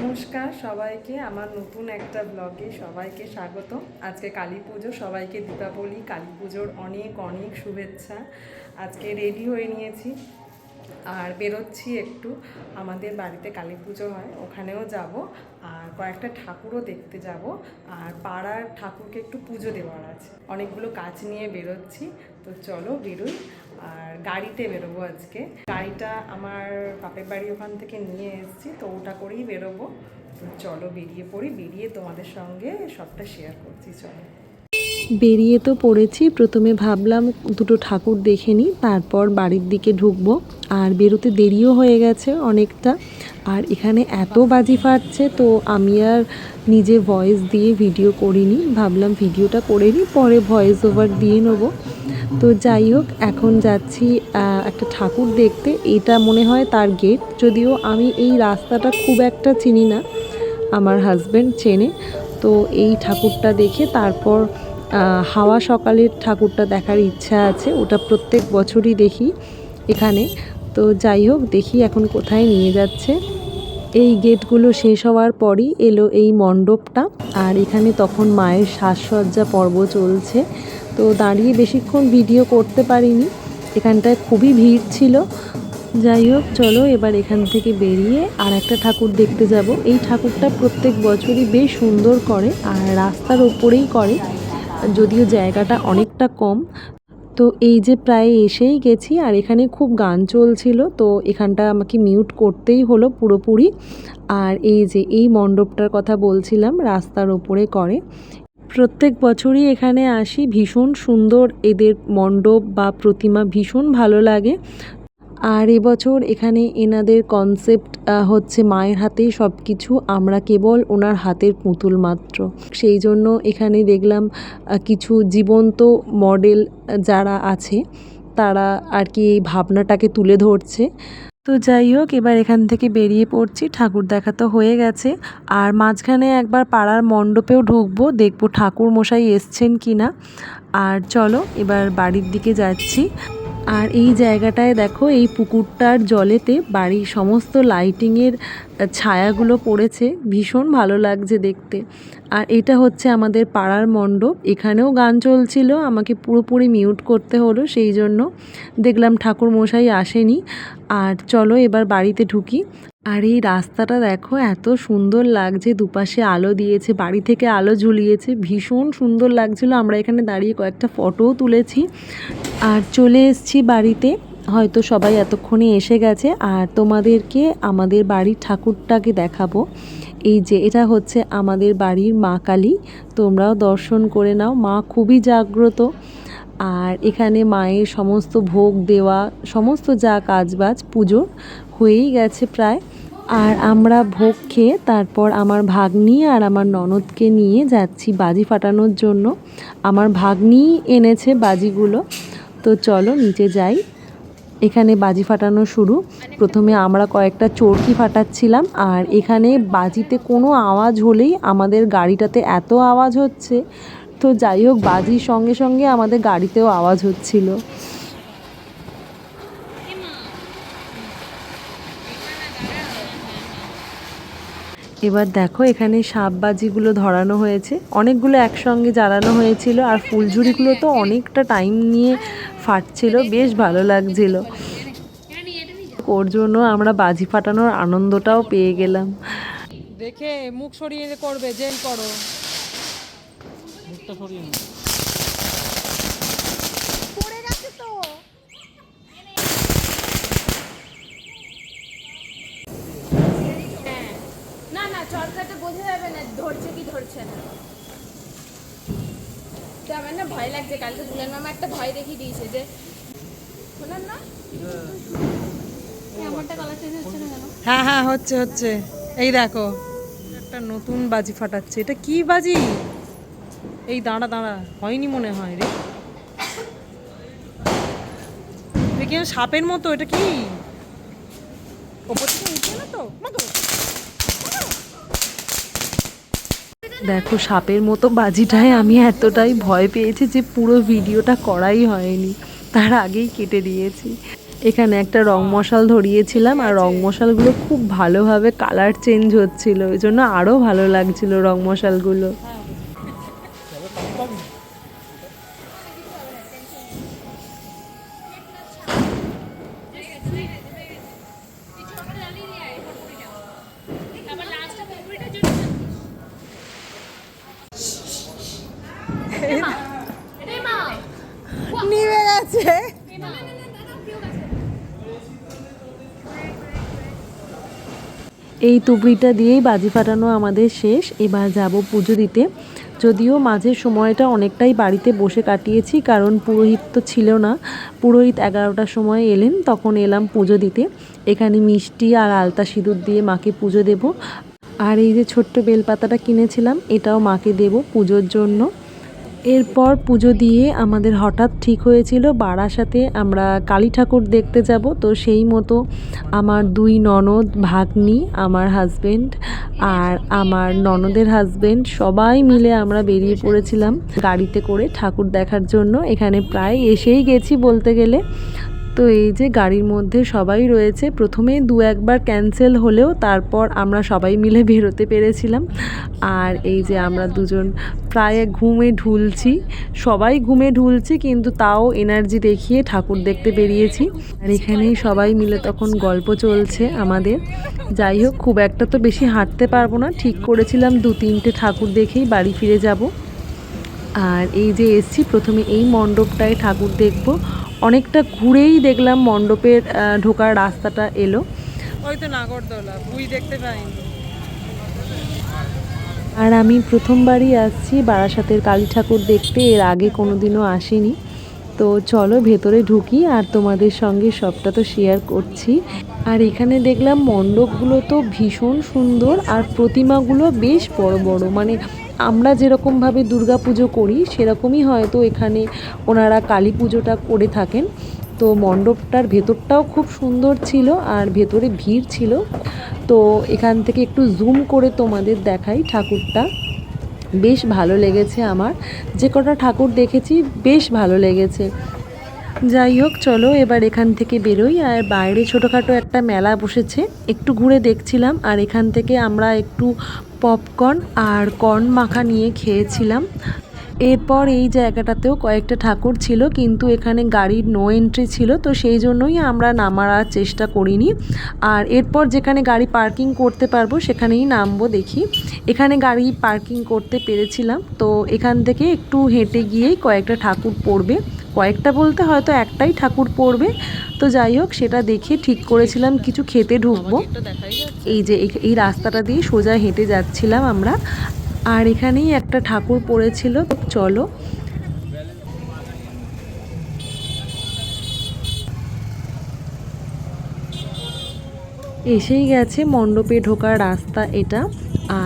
নমস্কার সবাইকে আমার নতুন একটা ব্লগে সবাইকে স্বাগত। আজকে কালী পুজো, সবাইকে দীপাবলি কালী পুজোর অনেক অনেক শুভেচ্ছা। আজকে রেডি হয়ে নিয়েছি আর বেরোচ্ছি একটু। আমাদের বাড়িতে কালী পুজো হয়, ওখানেও যাব, আর কয়েকটা ঠাকুরও দেখতে যাব, আর পাড়ার ঠাকুরকে একটু পুজো দেওয়ার আছে। অনেকগুলো কাজ নিয়ে বেরোচ্ছি, তো চলো বেরোই। আর গাড়িতে বেরোবো আজকে। গাড়িটা আমার বাপের বাড়ি ওখান থেকে নিয়ে এসেছি, তো ওটা করেই বেরোবো। তো চলো বেরিয়ে পড়ি, বেরিয়ে তোমাদের সঙ্গে সবটা শেয়ার করছি। চলো বেরিয়ে তো পড়েছি। প্রথমে ভাবলাম দুটো ঠাকুর দেখে নিই, তারপর বাড়ির দিকে ঢুকবো। আর বেরোতে দেরিও হয়ে গেছে অনেকটা। আর এখানে এত বাজি ফাটছে, তো আমি আর নিজে ভয়েস দিয়ে ভিডিও করিনি, ভাবলাম ভিডিওটা করে নিই, পরে ভয়েস ওভার দিয়ে নেবো। তো যাই হোক, এখন যাচ্ছি একটা ঠাকুর দেখতে। এটা মনে হয় তার গেট, যদিও আমি এই রাস্তাটা খুব একটা চিনি না, আমার হাজব্যান্ড চেনে। তো এই ঠাকুরটা দেখে তারপর হাওয়া সকালের ঠাকুরটা দেখার ইচ্ছা আছে, ওটা প্রত্যেক বছরই দেখি এখানে। তো যাই হোক, দেখি এখন কোথায় নিয়ে যাচ্ছে। এই গেটগুলো শেষ হওয়ার পরই এলো এই মণ্ডপটা। আর এখানে তখন মায়ের সাজসজ্জা পর্ব চলছে, তো দাঁড়িয়ে বেশিক্ষণ ভিডিও করতে পারিনি, এখানটায় খুবই ভিড় ছিল। যাই হোক, চলো এবার এখান থেকে বেরিয়ে আর একটা ঠাকুর দেখতে যাব। এই ঠাকুরটা প্রত্যেক বছরই বেশ সুন্দর করে, আর রাস্তার ওপরেই করে, যদিও জায়গাটা অনেকটা কম। তো এই যে প্রায় এসেই গেছি, আর এখানে খুব গান চলছিল, তো এখানটা আমাকে মিউট করতেই হলো পুরোপুরি। আর এই যে এই মণ্ডপটার কথা বলছিলাম, রাস্তার ওপরে করে। প্রত্যেক বছরই এখানে আসি, ভীষণ সুন্দর এদের মণ্ডপ বা প্রতিমা, ভীষণ ভালো লাগে। আর এবছর এখানে এনাদের কনসেপ্ট হচ্ছে মায়ের হাতেই সব কিছু, আমরা কেবল ওনার হাতের পুতুল মাত্র। সেই জন্য এখানে দেখলাম কিছু জীবন্ত মডেল যারা আছে তারা আর কি এই ভাবনাটাকে তুলে ধরছে। তো যাই হোক, এবার এখান থেকে বেরিয়ে পড়ছি। ঠাকুর দেখা তো হয়ে গেছে, আর মাঝখানে একবার পাড়ার মণ্ডপেও ঢুকবো, দেখবো ঠাকুর মশাই এসছেন কি না। আর চলো এবার বাড়ির দিকে যাচ্ছি। আর এই জায়গাটায় দেখো, এই পুকুরটার জলেতে বাড়ির সমস্ত লাইটিংয়ের ছায়াগুলো পড়েছে, ভীষণ ভালো লাগছে দেখতে। আর এটা হচ্ছে আমাদের পাড়ার মণ্ডপ, এখানেও গান চলছিল, আমাকে পুরোপুরি মিউট করতে হলো, সেই জন্য দেখলাম ঠাকুর মশাই আসেনি। আর চলো এবার বাড়িতে ঢুকি। আর এই রাস্তাটা দেখো, এত সুন্দর লাগছে, দুপাশে আলো দিয়েছে, বাড়ি থেকে আলো ঝুলিয়েছে, ভীষণ সুন্দর লাগছিল। আমরা এখানে দাঁড়িয়ে কয়েকটা ফটোও তুলেছি। আর চলে এসেছি বাড়িতে, হয়তো সবাই এতক্ষণে এসে গেছে। আর তোমাদেরকে আমাদের বাড়ির ঠাকুরটাকে দেখাবো। এই যে এটা হচ্ছে আমাদের বাড়ির মা কালী, তোমরাও দর্শন করে নাও, মা খুবই জাগ্রত। আর এখানে মায়ের সমস্ত ভোগ দেওয়া, সমস্ত যা কাজবাজ পুজোর হয়েই গেছে প্রায়। আর আমরা ভোগ খেয়ে তারপর আমার ভাগ্নি আর আমার ননদকে নিয়ে যাচ্ছি বাজি ফাটানোর জন্য। আমার ভাগ্নিই এনেছে বাজিগুলো। তো চলো নিচে যাই, এখানে বাজি ফাটানো শুরু। প্রথমে আমরা কয়েকটা চরকি ফাটাচ্ছিলাম, আর এখানে বাজিতে কোনো আওয়াজ হলেই আমাদের গাড়িটাতে এত আওয়াজ হচ্ছে। তো যাই হোক, বাজির সঙ্গে সঙ্গে আমাদের গাড়িতেও আওয়াজ হচ্ছিল। এবার দেখো, এখানে সাপবাজিগুলো ধরানো হয়েছে, অনেকগুলো একসঙ্গে জ্বালানো হয়েছিল, আর ফুলঝুরিগুলো তো অনেকটা টাইম নিয়ে ফাটছিল, বেশ ভালো লাগছিল। ওর জন্য আমরা বাজি ফাটানোর আনন্দটাও পেয়ে গেলাম। দেখে মুখ সরিয়ে করবে, যেই করো মুখটা সরিয়ে নি। না না, চরকাতে বোঝা যাবে না ধরছে কি ধরছে না। তো আমার না ভয় লাগছে, কালকে দুলের মামা একটা ভয় দেখিয়ে দিয়েছে যে শোনার না আমারটা কালার চেঞ্জ হচ্ছে না কেন। হ্যাঁ হ্যাঁ, হচ্ছে হচ্ছে, এই দেখো একটা নতুন বাজি ফাটাচ্ছে। এটা কি বাজি? এই দাঁড়া দাঁড়া, হয়নি মনে হয় রে, দেখি সাপের মতো। এটা কি ওপর থেকে উঠছে না তো? দেখো, সাপের মতো বাজিটায় আমি এতটাই ভয় পেয়েছি যে পুরো ভিডিওটা করাই হয়নি, তার আগেই কেটে দিয়েছি। এখানে একটা রং মশাল ধরিয়েছিলাম আর রং মশালগুলো খুব ভালোভাবে কালার চেঞ্জ হচ্ছিল, ওই জন্য আরও ভালো লাগছিল রং মশালগুলো। নিভে গেছে। এই তুবড়িটা দিয়েই বাজি ফাটানো আমাদের শেষ। এবার যাব পুজো দিতে। যদিও মাঝের সময়টা অনেকটাই বাড়িতে বসে কাটিয়েছি, কারণ পুরোহিত তো ছিল না। পুরোহিত 11টার সময় এলেন, তখন এলাম পুজো দিতে। এখানে মিষ্টি আর আলতা সিঁদুর দিয়ে মাকে পুজো দেব। আর এই যে ছোট্ট বেলপাতাটা কিনেছিলাম, এটাও মাকে দেব পুজোর জন্য। এরপর পুজো দিয়ে আমাদের হঠাৎ ঠিক হয়েছিল বারাসাতে আমরা কালী ঠাকুর দেখতে যাব। তো সেই মতো আমার 2 ননদ, ভাগ্নি, আমার হাজবেন্ড আর আমার ননদের হাজবেন্ড সবাই মিলে আমরা বেরিয়ে পড়েছিলাম গাড়িতে করে ঠাকুর দেখার জন্য। এখানে প্রায় এসেই গেছি বলতে গেলে। তো এই যে গাড়ির মধ্যে সবাই রয়েছে। প্রথমে 2-1বার ক্যান্সেল হলেও তারপর আমরা সবাই মিলে বেরোতে পেরেছিলাম। আর এই যে আমরা দুজন প্রায় ঘুমে ঢুলছি, সবাই ঘুমে ঢুলছি, কিন্তু তাও এনার্জি দেখিয়ে ঠাকুর দেখতে বেরিয়েছি। আর এখানেই সবাই মিলে তখন গল্প চলছে আমাদের। যাই হোক, খুব একটা তো বেশি হাঁটতে পারবো না, ঠিক করেছিলাম 2-3টে ঠাকুর দেখেই বাড়ি ফিরে যাব। আর এই যে এসছি, প্রথমে এই মণ্ডপটায় ঠাকুর দেখব। অনেকটা ঘুরেই দেখলাম মণ্ডপের ঢোকার রাস্তাটা এলো। ওই তো নাগরদোলা, বুই দেখতে পাইনি। আর আমি প্রথমবারই আসছি বারাসাতের কালী ঠাকুর দেখতে, এর আগে কোনোদিনও আসিনি। তো চলো ভেতরে ঢুকি আর তোমাদের সঙ্গে সবটা তো শেয়ার করছি। আর এখানে দেখলাম মণ্ডপগুলো তো ভীষণ সুন্দর, আর প্রতিমাগুলো বেশ বড় বড়, মানে আমরা যেরকমভাবে দুর্গা পুজো করি সেরকমই হয়তো এখানে ওনারা কালী পুজোটা করে থাকেন। তো মণ্ডপটার ভেতরটাও খুব সুন্দর ছিল আর ভেতরে ভিড় ছিল। তো এখান থেকে একটু জুম করে তোমাদের দেখাই ঠাকুরটা। বেশ ভালো লেগেছে আমার, যে কটা ঠাকুর দেখেছি বেশ ভালো লেগেছে। যাই হোক, চলো এবার এখান থেকে বেরোই। আর বাইরে ছোটোখাটো একটা মেলা বসেছে, একটু ঘুরে দেখছিলাম। আর এখান থেকে আমরা একটু পপকর্ন আর কর্ন মাখা নিয়ে খেয়েছিলাম। এরপর এই জায়গাটাতেও কয়েকটা ঠাকুর ছিল, কিন্তু এখানে গাড়ির নো এন্ট্রি ছিল, তো সেই জন্যই আমরা নামার চেষ্টা করিনি। আর এরপর যেখানে গাড়ি পার্কিং করতে পারবো সেখানেই নামবো দেখি। এখানে গাড়ি পার্কিং করতে পেরেছিলাম। তো এখান থেকে একটু হেঁটে গিয়েই কয়েকটা ঠাকুর পড়বে, কয়েকটা বলতে হয়তো একটাই ঠাকুর পড়বে। তো যাই হোক, সেটা দেখে ঠিক করেছিলাম কিছু খেতে ঢুকবো। এই যে এই রাস্তাটা দিয়ে সোজা হেঁটে যাচ্ছিলাম আমরা। আর এখানেই একটা ঠাকুর পড়েছিল। চলো এসেই গেছে মণ্ডপে ঢোকার রাস্তা এটা।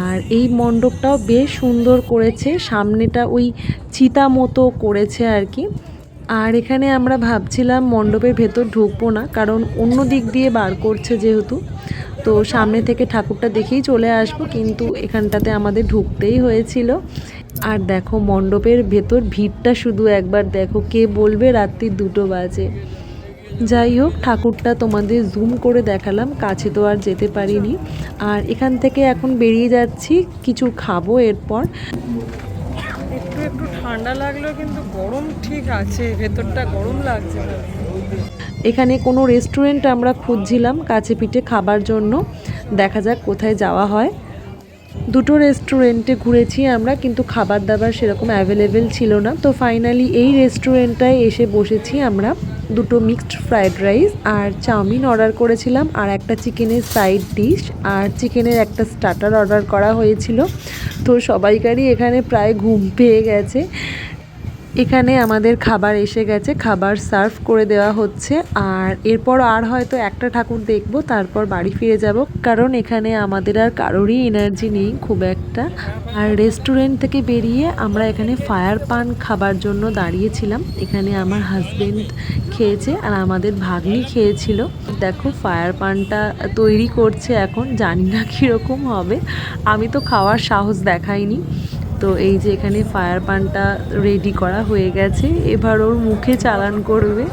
আর এই মণ্ডপটাও বেশ সুন্দর করেছে, সামনেটা ওই চিতা মতো করেছে আর কি। আর এখানে আমরা ভাবছিলাম মণ্ডপের ভেতর ঢুকবো না, কারণ অন্য দিক দিয়ে বার করছে যেহেতু, তো সামনে থেকে ঠাকুরটা দেখেই চলে আসবো, কিন্তু এখানটাতে আমাদের ঢুকতেই হয়েছিল। আর দেখো মণ্ডপের ভেতর ভিড়টা শুধু একবার দেখো, কে বলবে রাত্রি 2টো বাজে। যাই হোক, ঠাকুরটা তোমাদের জুম করে দেখালাম, কাছে তো আর যেতে পারিনি। আর এখান থেকে এখন বেরিয়ে যাচ্ছি, কিছু খাবো এরপর। একটু একটু ঠান্ডা লাগলো, কিন্তু গরম ঠিক আছে, ভেতরটা গরম লাগছে। এখানে কোনো রেস্টুরেন্ট আমরা খুঁজছিলাম কাছে পিঠে খাবার জন্য, দেখা যাক কোথায় যাওয়া হয়। 2টো রেস্টুরেন্টে ঘুরেছি আমরা, কিন্তু খাবার দাবার সেরকম অ্যাভেলেবেল ছিল না। তো ফাইনালি এই রেস্টুরেন্টটায় এসে বসেছি আমরা। 2টো মিক্সড ফ্রায়েড রাইস আর চাউমিন অর্ডার করেছিলাম, আর একটা চিকেনের সাইড ডিশ আর চিকেনের একটা স্টার্টার অর্ডার করা হয়েছিল। তো সবাইকারই এখানে প্রায় ঘুম পেয়ে গেছে। এখানে আমাদের খাবার এসে গেছে, খাবার সার্ভ করে দেওয়া হচ্ছে। আর এরপর আর হয়তো একটা ঠাকুর দেখব, তারপর বাড়ি ফিরে যাব, কারণ এখানে আমাদের আর কারোরই এনার্জি নেই খুব একটা। আর রেস্টুরেন্ট থেকে বেরিয়ে আমরা এখানে ফায়ার পান খাবার জন্য দাঁড়িয়েছিলাম। এখানে আমার হাজবেন্ড খেয়েছে আর আমাদের ভাগ্নি খেয়েছিল। দেখো ফায়ার পানটা তৈরি করছে এখন, জানি না কীরকম হবে, আমি তো খাওয়ার সাহস দেখাইনি। তো এই যে এখানে ফায়ার পানটা রেডি করা হয়ে গেছে, এবার ওর মুখে চালান করবে।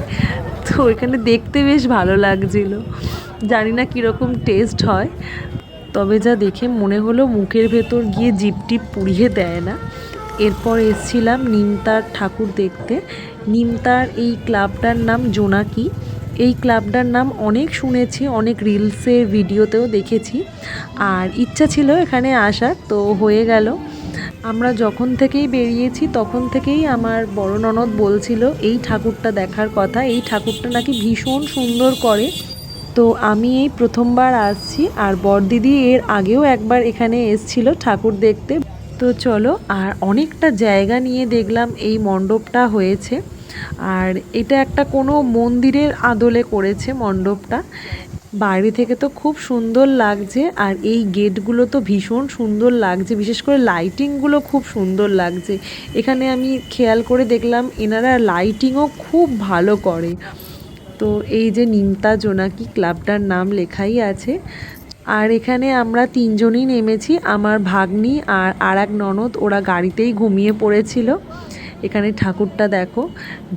তো তো এখানে দেখতে বেশ ভালো লাগছিল। জানি না কীরকম টেস্ট হয়, তবে যা দেখে মনে হলো মুখের ভেতর গিয়ে জিভ টিপ পুড়িয়ে দেয় না। এরপর এসছিলাম নিমতার ঠাকুর দেখতে। নিমতার এই ক্লাবটার নাম জোনাকি। এই ক্লাবটার নাম অনেক শুনেছি, অনেক রিলসে ভিডিওতেও দেখেছি, আর ইচ্ছা ছিল এখানে আসার, তো হয়ে গেল। আমরা যখন থেকেই বেরিয়েছি তখন থেকেই আমার বড় ননদ বলছিল এই ঠাকুরটা দেখার কথা, এই ঠাকুরটা নাকি ভীষণ সুন্দর করে। তো আমি এই প্রথমবার আসছি, আর বড়দিদি এর আগেও একবার এখানে এসছিল ঠাকুর দেখতে। তো চলো, আর অনেকটা জায়গা নিয়ে দেখলাম এই মণ্ডপটা হয়েছে, আর এটা একটা কোনো মন্দিরের আদলে করেছে মণ্ডপটা। বাইরে থেকে তো খুব সুন্দর লাগছে, আর এই গেটগুলো তো ভীষণ সুন্দর লাগছে, বিশেষ করে লাইটিংগুলো খুব সুন্দর লাগছে। এখানে আমি খেয়াল করে দেখলাম এনারা লাইটিংও খুব ভালো করে। তো এই যে নিমতা জোনাকি ক্লাবটার নাম লেখাই আছে। আর এখানে আমরা তিনজনই নেমেছি, আমার ভাগ্নি আর এক ননদ, ওরা গাড়িতেই ঘুমিয়ে পড়েছিল। এখানে ঠাকুরটা দেখো,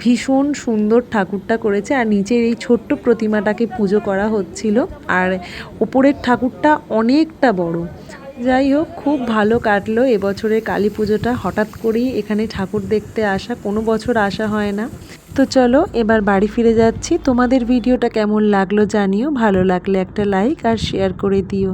ভীষণ সুন্দর ঠাকুরটা করেছে, আর নিচের এই ছোট্ট প্রতিমাটাকে পুজো করা হচ্ছিল, আর ওপরের ঠাকুরটা অনেকটা বড়। যাই হোক, খুব ভালো কাটলো এবছরের কালী পুজোটা। হঠাৎ করেই এখানে ঠাকুর দেখতে আসা, কোনো বছর আসা হয় না। তো চলো এবার বাড়ি ফিরে যাচ্ছি। তোমাদের ভিডিওটা কেমন লাগলো জানিও, ভালো লাগলে একটা লাইক আর শেয়ার করে দিও।